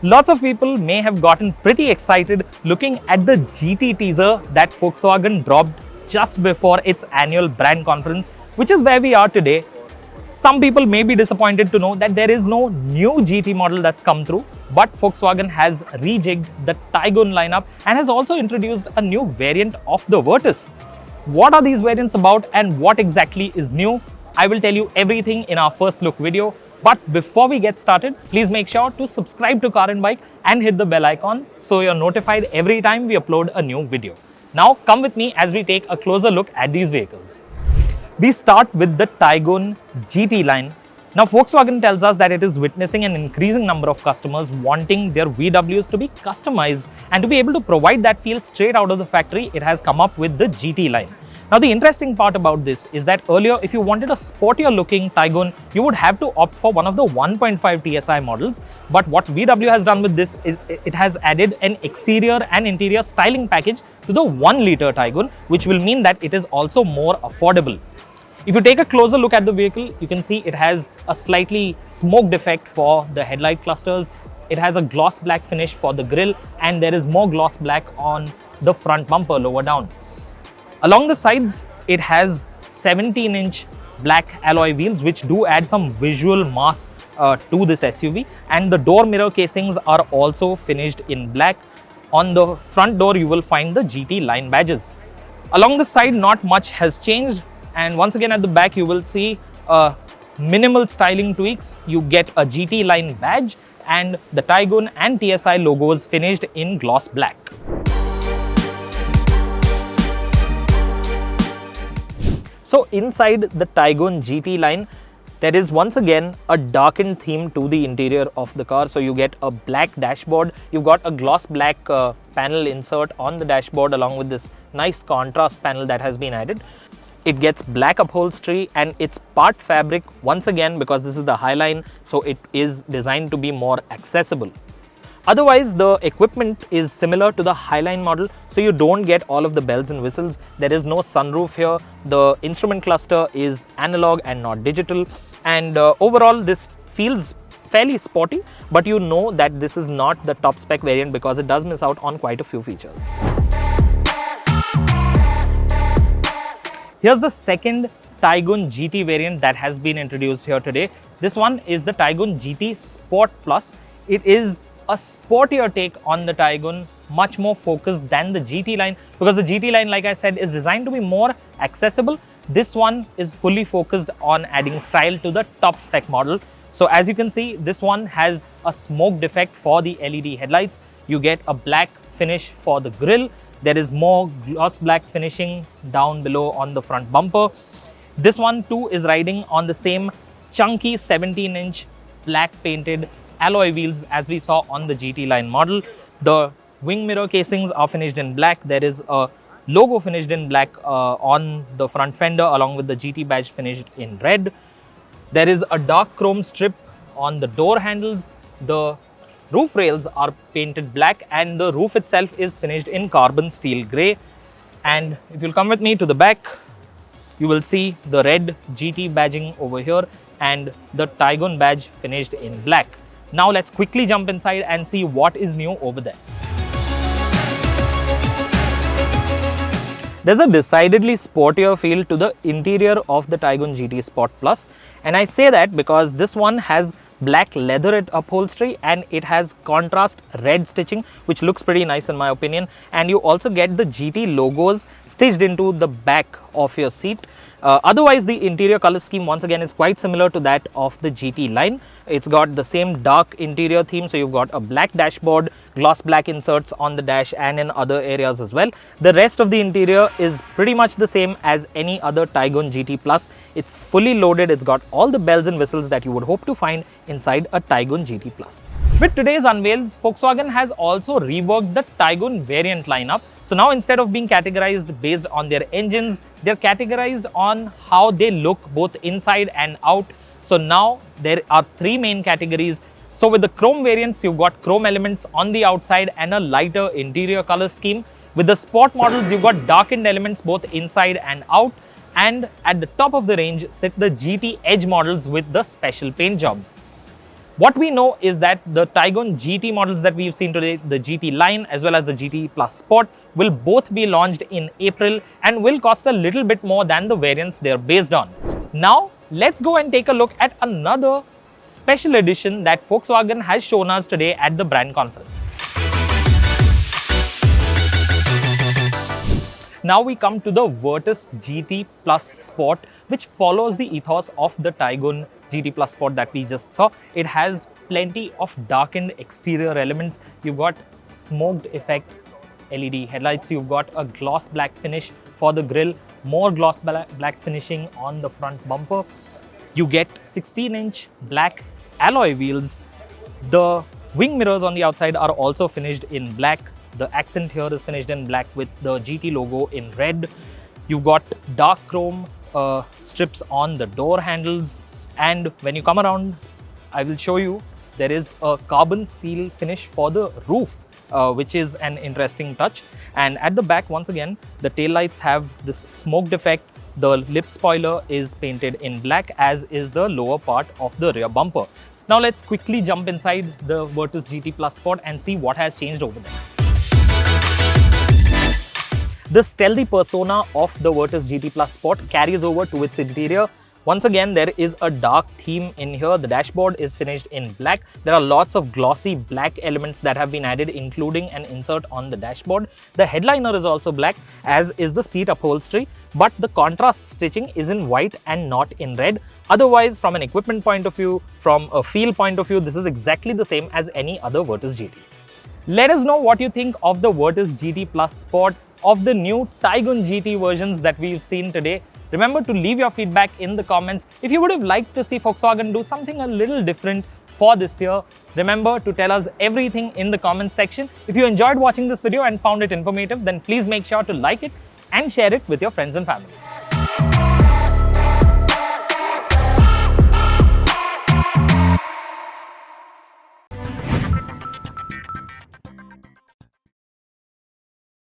Lots of people may have gotten pretty excited looking at the GT teaser that Volkswagen dropped just before its annual brand conference, which is where we are today. Some people may be disappointed to know that there is no new GT model that's come through, but Volkswagen has rejigged the Taigun lineup and has also introduced a new variant of the Virtus. What are these variants about and what exactly is new? I will tell you everything in our first look video. But before we get started, please make sure to subscribe to Car and Bike and hit the bell icon so you're notified every time we upload a new video. Now come with me as we take a closer look at these vehicles. We start with the Taigun GT line. Now Volkswagen tells us that it is witnessing an increasing number of customers wanting their VWs to be customized, and to be able to provide that feel straight out of the factory, it has come up with the GT line. Now the interesting part about this is that earlier, if you wanted a sportier looking Taigun, you would have to opt for one of the 1.5 TSI models. But what VW has done with this is it has added an exterior and interior styling package to the 1 liter Taigun, which will mean that it is also more affordable. If you take a closer look at the vehicle, you can see it has a slightly smoked effect for the headlight clusters. It has a gloss black finish for the grille, and there is more gloss black on the front bumper lower down. Along the sides, it has 17-inch black alloy wheels, which do add some visual mass to this SUV. And the door mirror casings are also finished in black. On the front door, you will find the GT line badges. Along the side, not much has changed. And once again at the back, you will see minimal styling tweaks. You get a GT line badge and the Taigun and TSI logos finished in gloss black. So inside the Taigun GT line, there is once again a darkened theme to the interior of the car. So you get a black dashboard, you've got a gloss black panel insert on the dashboard along with this nice contrast panel that has been added. It gets black upholstery and it's part fabric once again because this is the Highline, so it is designed to be more accessible. Otherwise, the equipment is similar to the Highline model, so you don't get all of the bells and whistles. There is no sunroof here. The instrument cluster is analog and not digital. And overall, this feels fairly sporty, but you know that this is not the top spec variant because it does miss out on quite a few features. Here's the second Taigun GT variant that has been introduced here today. This one is the Taigun GT Sport Plus. It is a sportier take on the Taigun, much more focused than the GT line, because the GT line, like I said, is designed to be more accessible. This one is fully focused on adding style to the top spec model. So as you can see, this one has a smoked effect for the LED headlights. You get a black finish for the grille. There is more gloss black finishing down below on the front bumper. This one too is riding on the same chunky 17-inch black painted alloy wheels as we saw on the GT line model. The wing mirror casings are finished in black. There is a logo finished in black on the front fender along with the GT badge finished in red. There is a dark chrome strip on the door handles. The roof rails are painted black and the roof itself is finished in carbon steel grey. And if you'll come with me to the back, you will see the red GT badging over here and the Taigun badge finished in black. Now let's quickly jump inside and see what is new over there. There's a decidedly sportier feel to the interior of the Taigun GT Sport Plus, and I say that because this one has black leather upholstery and it has contrast red stitching, which looks pretty nice in my opinion. And you also get the GT logos stitched into the back of your seat. Otherwise, the interior color scheme once again is quite similar to that of the GT line. It's got the same dark interior theme, so you've got a black dashboard, gloss black inserts on the dash and in other areas as well. The rest of the interior is pretty much the same as any other Taigun GT Plus. It's fully loaded, it's got all the bells and whistles that you would hope to find inside a Taigun GT Plus. With today's unveils, Volkswagen has also reworked the Taigun variant lineup. So now instead of being categorized based on their engines, they're categorized on how they look both inside and out. So now there are three main categories. So with the chrome variants, you've got chrome elements on the outside and a lighter interior color scheme. With the sport models, you've got darkened elements both inside and out. And at the top of the range sit the GT Edge models with the special paint jobs. What we know is that the Taigun GT models that we've seen today, the GT line as well as the GT Plus Sport, will both be launched in April and will cost a little bit more than the variants they're based on. Now, let's go and take a look at another special edition that Volkswagen has shown us today at the brand conference. Now we come to the Virtus GT Plus Sport, which follows the ethos of the Taigun GT Plus Sport that we just saw. It has plenty of darkened exterior elements. You've got smoked effect LED headlights. You've got a gloss black finish for the grille, more gloss black finishing on the front bumper. You get 16-inch black alloy wheels. The wing mirrors on the outside are also finished in black. The accent here is finished in black with the GT logo in red. You've got dark chrome strips on the door handles. And when you come around, I will show you, there is a carbon steel finish for the roof, which is an interesting touch. And at the back, once again, the taillights have this smoked effect. The lip spoiler is painted in black, as is the lower part of the rear bumper. Now let's quickly jump inside the Virtus GT Plus Sport and see what has changed over there. The stealthy persona of the Virtus GT Plus Sport carries over to its interior. Once again, there is a dark theme in here. The dashboard is finished in black. There are lots of glossy black elements that have been added, including an insert on the dashboard. The headliner is also black, as is the seat upholstery, but the contrast stitching is in white and not in red. Otherwise, from an equipment point of view, from a feel point of view, this is exactly the same as any other Virtus GT. Let us know what you think of the Virtus GT Plus Sport, of the new Taigun GT versions that we've seen today. Remember to leave your feedback in the comments. If you would have liked to see Volkswagen do something a little different for this year, remember to tell us everything in the comments section. If you enjoyed watching this video and found it informative, then please make sure to like it and share it with your friends and family.